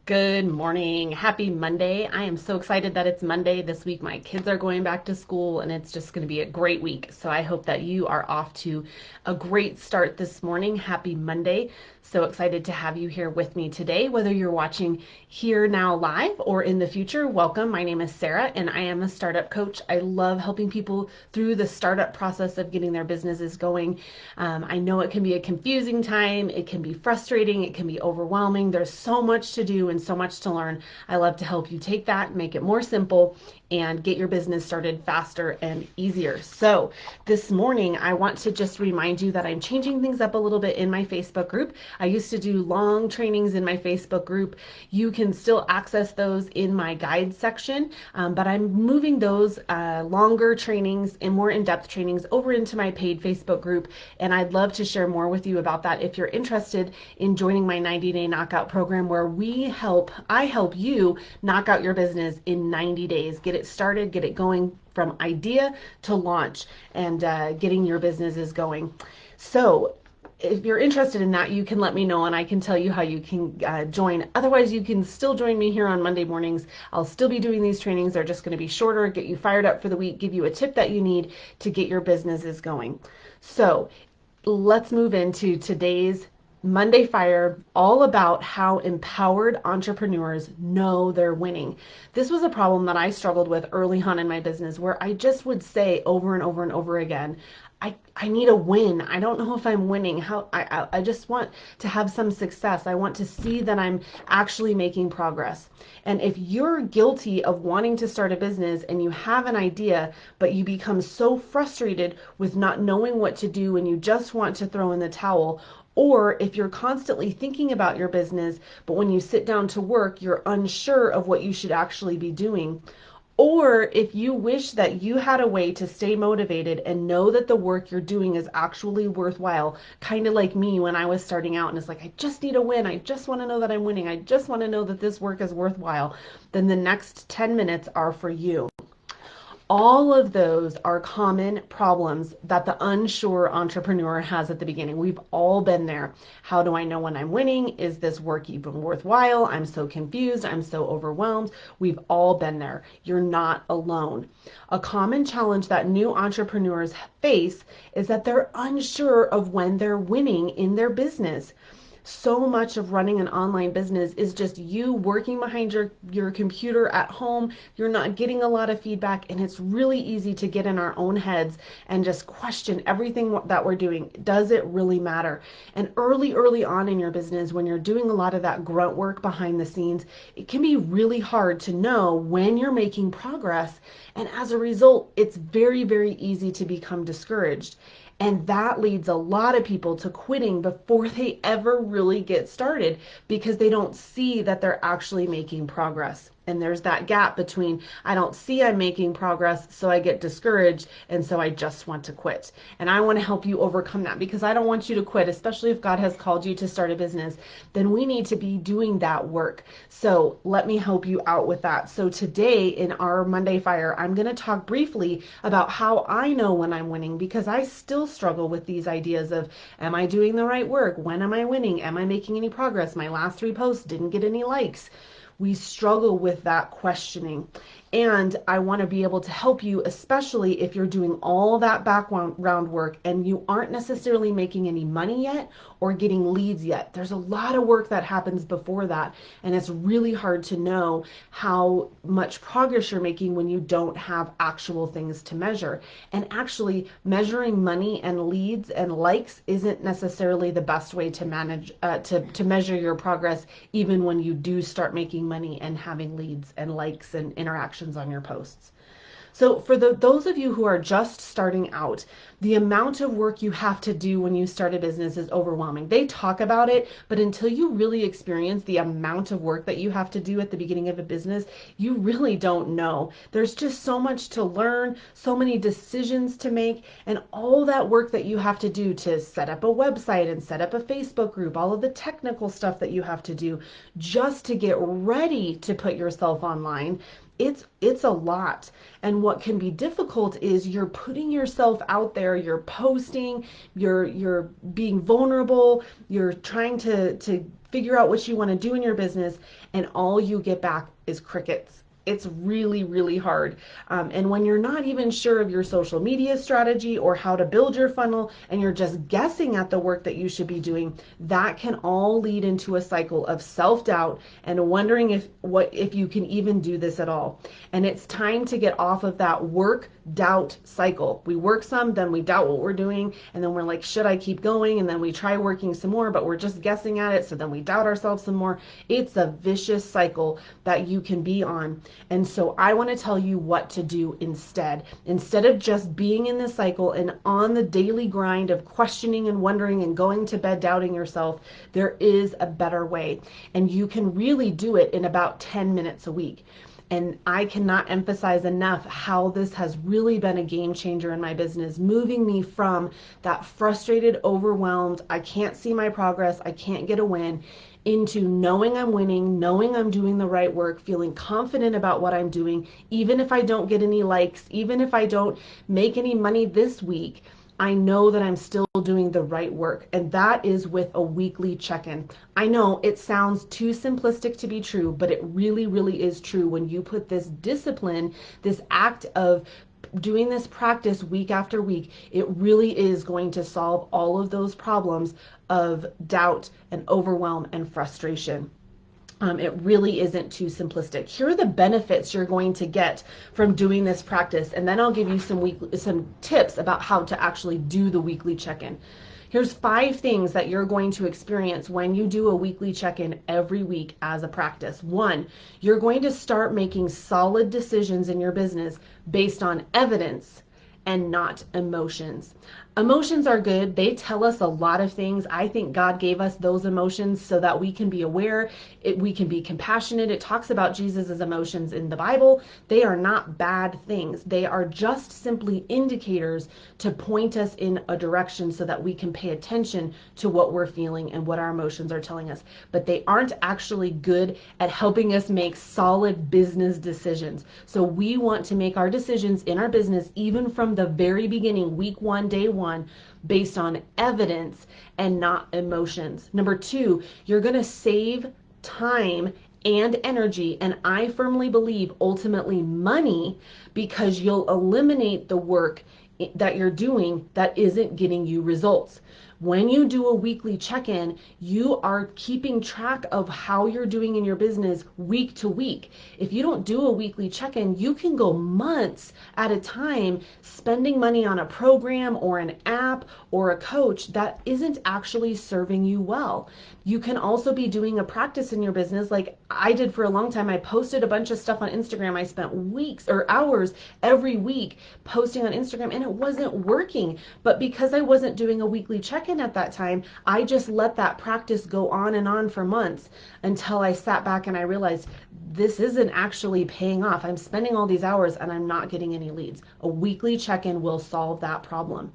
Good morning. Happy Monday. I am so excited that it's Monday. This week my kids are going back to school and it's just going to be a great week. So I hope that you are off to a great start this morning. Happy Monday. So excited to have you here with me today. Whether you're watching here now live or in the future, welcome. My name is Sarah and I am a startup coach. I love helping people through the startup process of getting their businesses going. I know it can be a confusing time. It can be frustrating. It can be overwhelming. There's so much to do and so much to learn. I love to help you take that, make it more simple, and get your business started faster and easier. So this morning, I want to just remind you that I'm changing things up a little bit in my Facebook group. I used to do long trainings in my Facebook group. You can still access those in my guide section, but I'm moving those longer trainings and more in-depth trainings over into my paid Facebook group. And I'd love to share more with you about that if you're interested in joining my 90-day knockout program, where I help you knock out your business in 90 days. Get it started, get it going from idea to launch, and getting your businesses going. So if you're interested in that, you can let me know and I can tell you how you can join. Otherwise, you can still join me here on Monday mornings. I'll still be doing these trainings. They're just going to be shorter, get you fired up for the week, give you a tip that you need to get your businesses going. So let's move into today's Monday Fire, all about how empowered entrepreneurs know they're winning. This was a problem that I struggled with early on in my business, where I just would say over and over and over again, I need a win. I don't know if I'm winning. I just want to have some success. I want to see that I'm actually making progress. And if you're guilty of wanting to start a business and you have an idea, but you become so frustrated with not knowing what to do and you just want to throw in the towel, or if you're constantly thinking about your business, but when you sit down to work, you're unsure of what you should actually be doing, or if you wish that you had a way to stay motivated and know that the work you're doing is actually worthwhile, kind of like me when I was starting out and it's like, I just need a win. I just want to know that I'm winning. I just want to know that this work is worthwhile. Then the next 10 minutes are for you. All of those are common problems that the unsure entrepreneur has at the beginning. We've all been there. How do I know when I'm winning? Is this work even worthwhile? I'm so confused. I'm so overwhelmed. We've all been there. You're not alone. A common challenge that new entrepreneurs face is that they're unsure of when they're winning in their business. So much of running an online business is just you working behind your computer at home. You're not getting a lot of feedback, and it's really easy to get in our own heads and just question everything that we're doing. Does it really matter? And early on in your business, when you're doing a lot of that grunt work behind the scenes, it can be really hard to know when you're making progress. And as a result, it's very easy to become discouraged. And that leads a lot of people to quitting before they ever really get started, because they don't see that they're actually making progress. And there's that gap between, I don't see I'm making progress, so I get discouraged, and so I just want to quit. And I want to help you overcome that, because I don't want you to quit, especially if God has called you to start a business. Then we need to be doing that work. So let me help you out with that. So today in our Monday Fire, I'm going to talk briefly about how I know when I'm winning, because I still struggle with these ideas of, am I doing the right work? When am I winning? Am I making any progress? My last 3 posts didn't get any likes. We struggle with that questioning. And I want to be able to help you, especially if you're doing all that background work and you aren't necessarily making any money yet or getting leads yet. There's a lot of work that happens before that, and it's really hard to know how much progress you're making when you don't have actual things to measure. And actually, measuring money and leads and likes isn't necessarily the best way to manage to measure your progress, even when you do start making money and having leads and likes and interactions on your posts. So for those of you who are just starting out, the amount of work you have to do when you start a business is overwhelming. They talk about it, but until you really experience the amount of work that you have to do at the beginning of a business, you really don't know. There's just so much to learn, so many decisions to make, and all that work that you have to do to set up a website and set up a Facebook group, all of the technical stuff that you have to do just to get ready to put yourself online. It's a lot. And what can be difficult is you're putting yourself out there there, you're posting, you're being vulnerable, you're trying to figure out what you want to do in your business, and all you get back is crickets. It's really, really hard. And when you're not even sure of your social media strategy or how to build your funnel, and you're just guessing at the work that you should be doing, that can all lead into a cycle of self-doubt and wondering if you can even do this at all. And it's time to get off of that work doubt cycle. We work some, then we doubt what we're doing, and then we're like, should I keep going? And then we try working some more, but we're just guessing at it, so then we doubt ourselves some more. It's a vicious cycle that you can be on. And so I want to tell you what to do instead. Instead of just being in this cycle and on the daily grind of questioning and wondering and going to bed doubting yourself, there is a better way. And you can really do it in about 10 minutes a week. And I cannot emphasize enough how this has really been a game changer in my business, moving me from that frustrated, overwhelmed, I can't see my progress, I can't get a win, into knowing I'm winning, knowing I'm doing the right work, feeling confident about what I'm doing, even if I don't get any likes, even if I don't make any money this week. I know that I'm still doing the right work, and that is with a weekly check-in. I know it sounds too simplistic to be true, but it really, really is true when you put this discipline, this act of doing this practice week after week. It really is going to solve all of those problems of doubt and overwhelm and frustration. It really isn't too simplistic. Here are the benefits you're going to get from doing this practice, and then I'll give you some tips about how to actually do the weekly check-in. Here's 5 things that you're going to experience when you do a weekly check-in every week as a practice. 1, you're going to start making solid decisions in your business based on evidence and not emotions. Emotions are good. They tell us a lot of things. I think God gave us those emotions so that we can be aware, we can be compassionate. It talks about Jesus's emotions in the Bible. They are not bad things. They are just simply indicators to point us in a direction so that we can pay attention to what we're feeling and what our emotions are telling us. But they aren't actually good at helping us make solid business decisions. So we want to make our decisions in our business, even from the very beginning, week 1, day 1, based on evidence and not emotions. Number 2, you're going to save time and energy, and I firmly believe ultimately money, because you'll eliminate the work that you're doing that isn't getting you results. When you do a weekly check-in, you are keeping track of how you're doing in your business week to week. If you don't do a weekly check-in, you can go months at a time spending money on a program or an app or a coach that isn't actually serving you well. You can also be doing a practice in your business like I did for a long time. I posted a bunch of stuff on Instagram. I spent weeks or hours every week posting on Instagram, and it wasn't working. But because I wasn't doing a weekly check-in at that time, I just let that practice go on and on for months until I sat back and I realized this isn't actually paying off. I'm spending all these hours and I'm not getting any leads. A weekly check-in will solve that problem.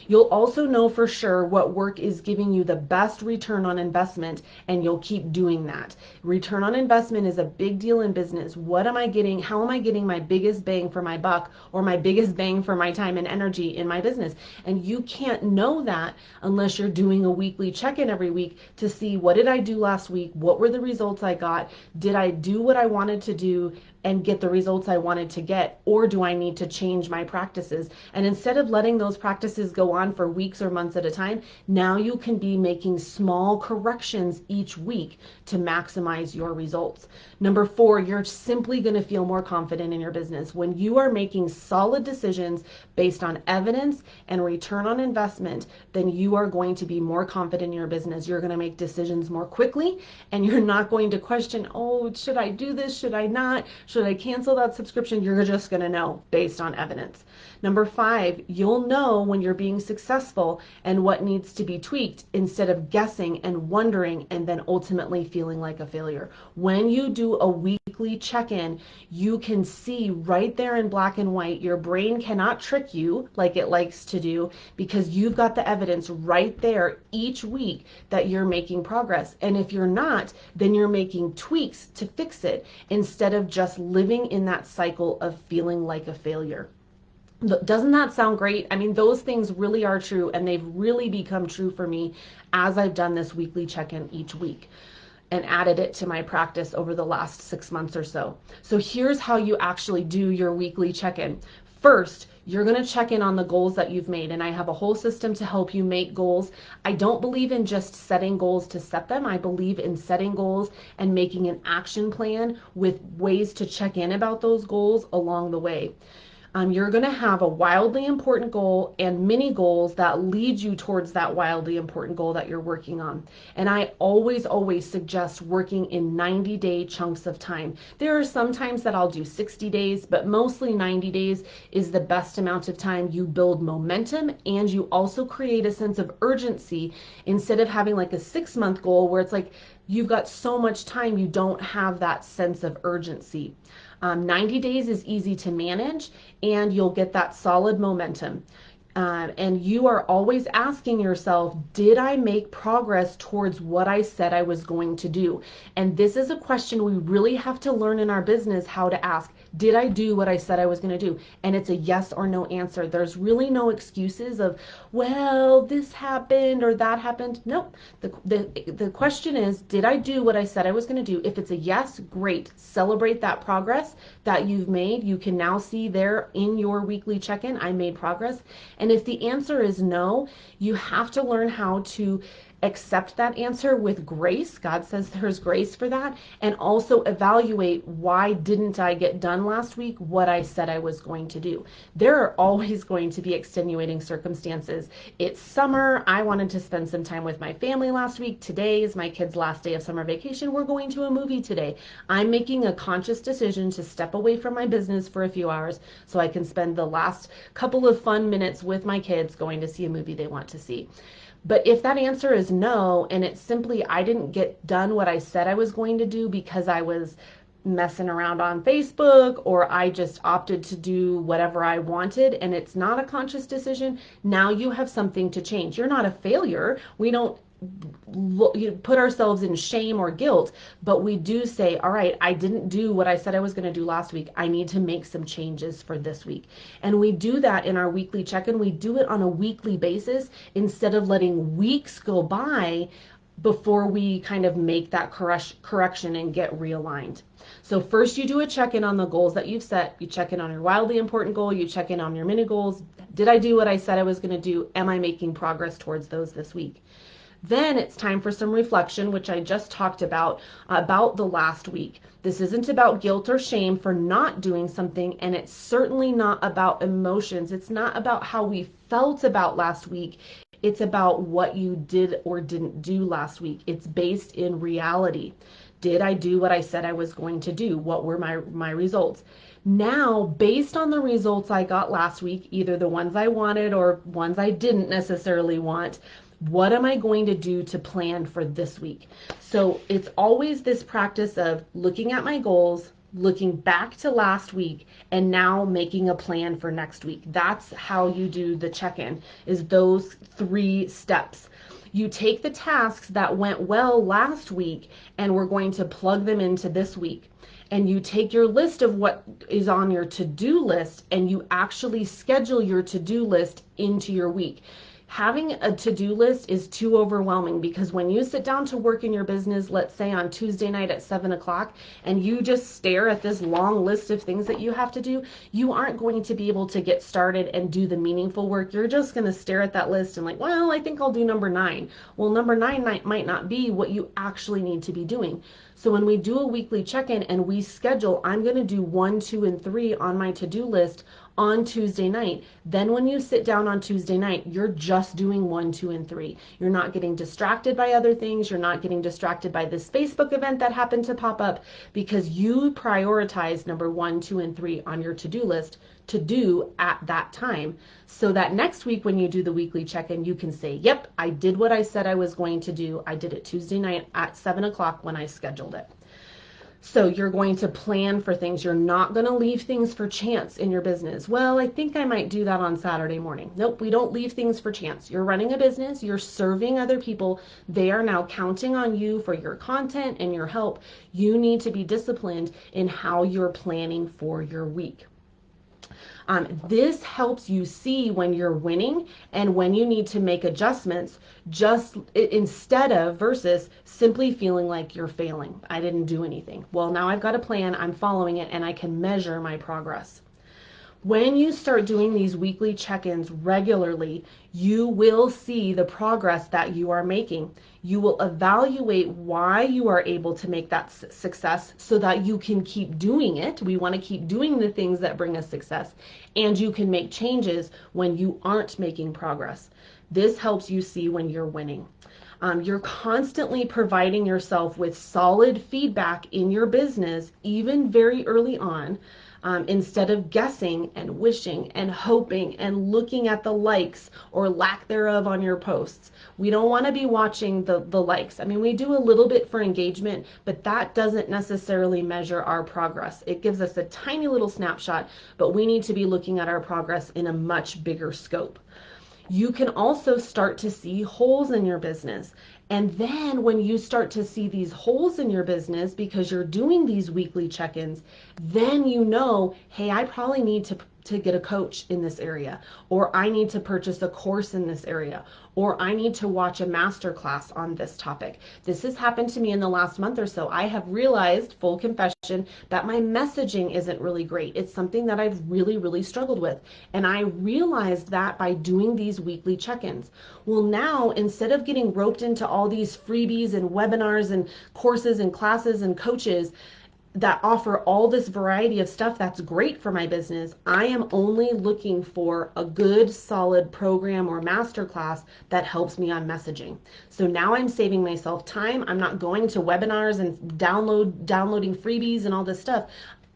You'll also know for sure what work is giving you the best return on investment, and you'll keep doing that. Return on investment is a big deal in business. What am I getting? How am I getting my biggest bang for my buck, or my biggest bang for my time and energy in my business? And you can't know that unless you're doing a weekly check-in every week to see, what did I do last week? What were the results I got? Did I do what I wanted to do and get the results I wanted to get, or do I need to change my practices? And instead of letting those practices go on for weeks or months at a time, now you can be making small corrections each week to maximize your results. Number 4, you're simply going to feel more confident in your business. When you are making solid decisions based on evidence and return on investment, then you are going to be more confident in your business. You're going to make decisions more quickly, and you're not going to question, oh, should I do this? Should I not? Should I cancel that subscription? You're just going to know based on evidence. Number 5, you'll know when you're being successful and what needs to be tweaked, instead of guessing and wondering and then ultimately feeling like a failure. When you do a weekly check-in, you can see right there in black and white. Your brain cannot trick you like it likes to do, because you've got the evidence right there each week that you're making progress. And if you're not, then you're making tweaks to fix it, instead of just living in that cycle of feeling like a failure. Doesn't that sound great? I mean, those things really are true, and they've really become true for me as I've done this weekly check-in each week and added it to my practice over the last 6 months or so. So here's how you actually do your weekly check-in. First, you're going to check in on the goals that you've made, and I have a whole system to help you make goals. I don't believe in just setting goals to set them. I believe in setting goals and making an action plan with ways to check in about those goals along the way. You're going to have a wildly important goal and mini goals that lead you towards that wildly important goal that you're working on. And I always suggest working in 90-day chunks of time. There are some times that I'll do 60 days, but mostly 90 days is the best amount of time. You build momentum and you also create a sense of urgency instead of having like a 6-month goal where it's like you've got so much time, you don't have that sense of urgency. 90 days is easy to manage and you'll get that solid momentum. And you are always asking yourself, did I make progress towards what I said I was going to do? And this is a question we really have to learn in our business how to ask. Did I do what I said I was going to do? And it's a yes or no answer. There's really no excuses of, well, this happened or that happened. Nope. The question is, did I do what I said I was going to do? If it's a yes, great. Celebrate that progress that you've made. You can now see there in your weekly check-in, I made progress. And if the answer is no, you have to learn how to accept that answer with grace. God says there's grace for that. And also evaluate, why didn't I get done last week what I said I was going to do? There are always going to be extenuating circumstances. It's summer. I wanted to spend some time with my family last week. Today is my kids' last day of summer vacation. We're going to a movie today. I'm making a conscious decision to step away from my business for a few hours so I can spend the last couple of fun minutes with my kids going to see a movie they want to see. But if that answer is no, and it's simply I didn't get done what I said I was going to do because I was messing around on Facebook or I just opted to do whatever I wanted and it's not a conscious decision, now you have something to change. You're not a failure. We don't put ourselves in shame or guilt, but we do say, all right, I didn't do what I said I was going to do last week. I need to make some changes for this week. And we do that in our weekly check-in. We do it on a weekly basis instead of letting weeks go by before we kind of make that correction and get realigned. So first you do a check-in on the goals that you've set. You check in on your wildly important goal. You check in on your mini goals. Did I do what I said I was going to do? Am I making progress towards those this week? Then it's time for some reflection, which I just talked about the last week. This isn't about guilt or shame for not doing something, and it's certainly not about emotions. It's not about how we felt about last week. It's about what you did or didn't do last week. It's based in reality. Did I do what I said I was going to do? What were my results? Now, based on the results I got last week, either the ones I wanted or ones I didn't necessarily want, what am I going to do to plan for this week? So it's always this practice of looking at my goals, looking back to last week, and now making a plan for next week. That's how you do the check-in, is those 3 steps. You take the tasks that went well last week and we're going to plug them into this week. And you take your list of what is on your to-do list and you actually schedule your to-do list into your week. Having a to-do list is too overwhelming because when you sit down to work in your business, let's say on Tuesday night at 7 o'clock, and you just stare at this long list of things that you have to do, you aren't going to be able to get started and do the meaningful work. You're just going to stare at that list and like, well, I think I'll do number 9. Well, number 9 might not be what you actually need to be doing. So when we do a weekly check-in and we schedule, I'm going to do 1, 2, and 3 on my to-do list on Tuesday night. Then when you sit down on Tuesday night, you're just doing 1, 2, and 3. You're not getting distracted by other things. You're not getting distracted by this Facebook event that happened to pop up because you prioritize number 1, 2, and 3 on your to-do list to do at that time. So that next week when you do the weekly check-in, you can say, yep, I did what I said I was going to do. I did it Tuesday night at 7 o'clock when I scheduled it. So you're going to plan for things. You're not going to leave things for chance in your business. Well, I think I might do that on Saturday morning. Nope, we don't leave things for chance. You're running a business. You're serving other people. They are now counting on you for your content and your help. You need to be disciplined in how you're planning for your week. This helps you see when you're winning and when you need to make adjustments, just instead of versus simply feeling like you're failing. I didn't do anything. Well, now I've got a plan, I'm following it, and I can measure my progress. When you start doing these weekly check-ins regularly, you will see the progress that you are making. You will evaluate why you are able to make that success so that you can keep doing it. We want to keep doing the things that bring us success, and you can make changes when you aren't making progress. This helps you see when you're winning. You're constantly providing yourself with solid feedback in your business, even very early on, instead of guessing and wishing and hoping and looking at the likes or lack thereof on your posts. We don't want to be watching the likes. I mean, we do a little bit for engagement, but that doesn't necessarily measure our progress. It gives us a tiny little snapshot, but we need to be looking at our progress in a much bigger scope. You can also start to see holes in your business. And then when you start to see these holes in your business because you're doing these weekly check-ins, then you know, hey, I probably need to get a coach in this area, or I need to purchase a course in this area, or I need to watch a master class on this topic. This has happened to me in the last month or so. I have realized, full confession, that my messaging isn't really great. It's something that I've really struggled with. And I realized that by doing these weekly check-ins. Well, now, instead of getting roped into all these freebies and webinars and courses and classes and coaches that offer all this variety of stuff that's great for my business, I am only looking for a good solid program or masterclass that helps me on messaging. So now I'm saving myself time. I'm not going to webinars and downloading freebies and all this stuff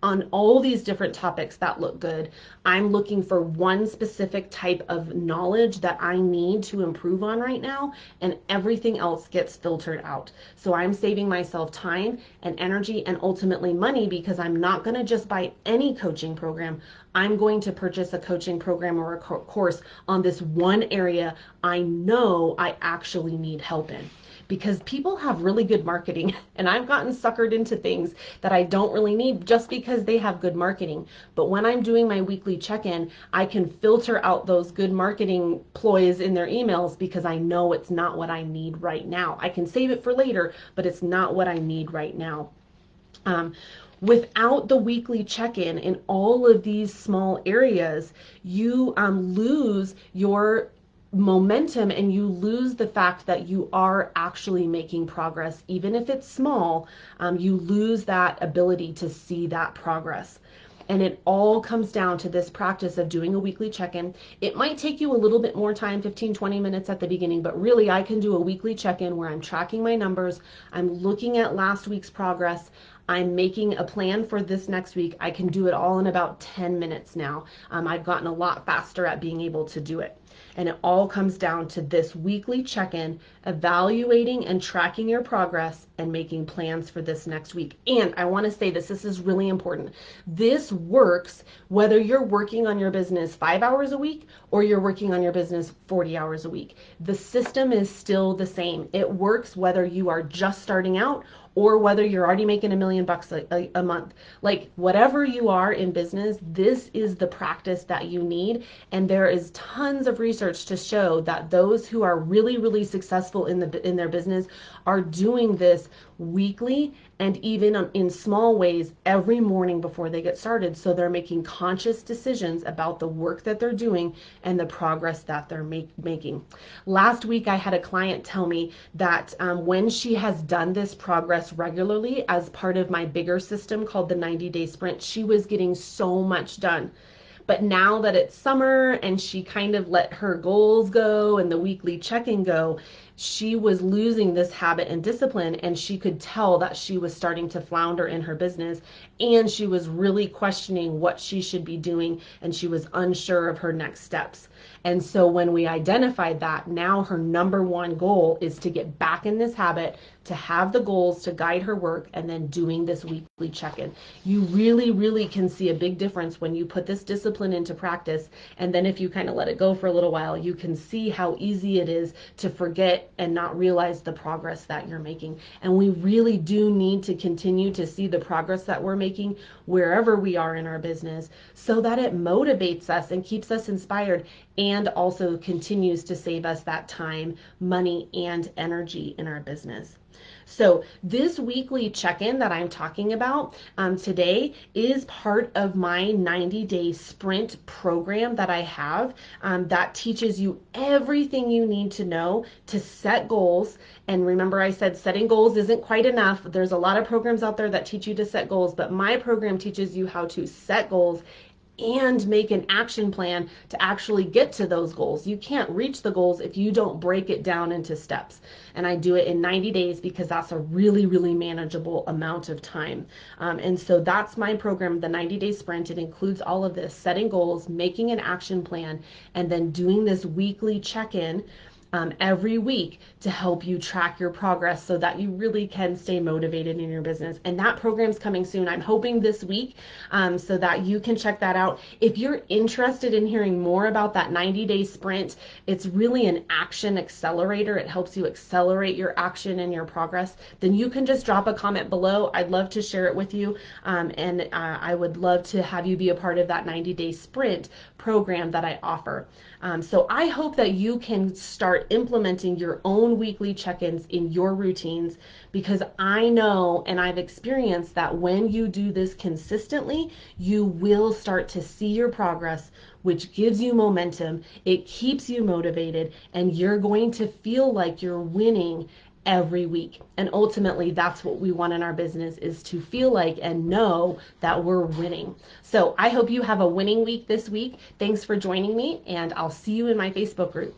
on all these different topics that look good. I'm looking for one specific type of knowledge that I need to improve on right now, and everything else gets filtered out. So I'm saving myself time and energy and ultimately money, because I'm not going to just buy any coaching program. I'm going to purchase a coaching program or a course on this one area I know I actually need help in. Because people have really good marketing, and I've gotten suckered into things that I don't really need just because they have good marketing. But when I'm doing my weekly check-in, I can filter out those good marketing ploys in their emails because I know it's not what I need right now. I can save it for later, but it's not what I need right now. Without the weekly check-in in all of these small areas, you lose your momentum, and you lose the fact that you are actually making progress. Even if it's small, you lose that ability to see that progress. And it all comes down to this practice of doing a weekly check-in. It might take you a little bit more time, 15-20 minutes at the beginning, but really I can do a weekly check-in where I'm tracking my numbers, I'm looking at last week's progress, I'm making a plan for this next week. I can do it all in about 10 minutes now. I've gotten a lot faster at being able to do it. And it all comes down to this weekly check-in, evaluating and tracking your progress and making plans for this next week. And I want to say this is really important. This works whether you're working on your business 5 hours a week or you're working on your business 40 hours a week. The system is still the same. It works whether you are just starting out or whether you're already making $1 million a month. Like, whatever you are in business, this is the practice that you need. And there is tons of research to show that those who are really successful in their business are doing this weekly, and even in small ways every morning before they get started. So they're making conscious decisions about the work that they're doing and the progress that they're making. Last week I had a client tell me that when she has done this progress regularly as part of my bigger system called the 90-day sprint, she was getting so much done. But now that it's summer and she kind of let her goals go and the weekly check-in go, she was losing this habit and discipline, and she could tell that she was starting to flounder in her business, and she was really questioning what she should be doing, and she was unsure of her next steps. And so when we identified that, now her number one goal is to get back in this habit, to have the goals to guide her work, and then doing this weekly check-in. You really can see a big difference when you put this discipline into practice. And then if you kind of let it go for a little while, you can see how easy it is to forget and not realize the progress that you're making. And we really do need to continue to see the progress that we're making wherever we are in our business so that it motivates us and keeps us inspired and also continues to save us that time, money, and energy in our business. So this weekly check-in that I'm talking about today is part of my 90-day sprint program that I have that teaches you everything you need to know to set goals. And remember, I said setting goals isn't quite enough. There's a lot of programs out there that teach you to set goals, but my program teaches you how to set goals and make an action plan to actually get to those goals. You can't reach the goals if you don't break it down into steps. And I do it in 90 days because that's a really, really manageable amount of time. And so that's my program, the 90-day sprint. It includes all of this: setting goals, making an action plan, and then doing this weekly check-in every week to help you track your progress so that you really can stay motivated in your business. And that program's coming soon. I'm hoping this week so that you can check that out. If you're interested in hearing more about that 90-day sprint, it's really an action accelerator. It helps you accelerate your action and your progress. Then you can just drop a comment below. I'd love to share it with you. And I would love to have you be a part of that 90-day sprint program that I offer. So I hope that you can start implementing your own weekly check-ins in your routines, because I know and I've experienced that when you do this consistently, you will start to see your progress, which gives you momentum. It keeps you motivated, and you're going to feel like you're winning every week. And ultimately, that's what we want in our business, is to feel like and know that we're winning. So I hope you have a winning week this week. Thanks for joining me, and I'll see you in my Facebook group.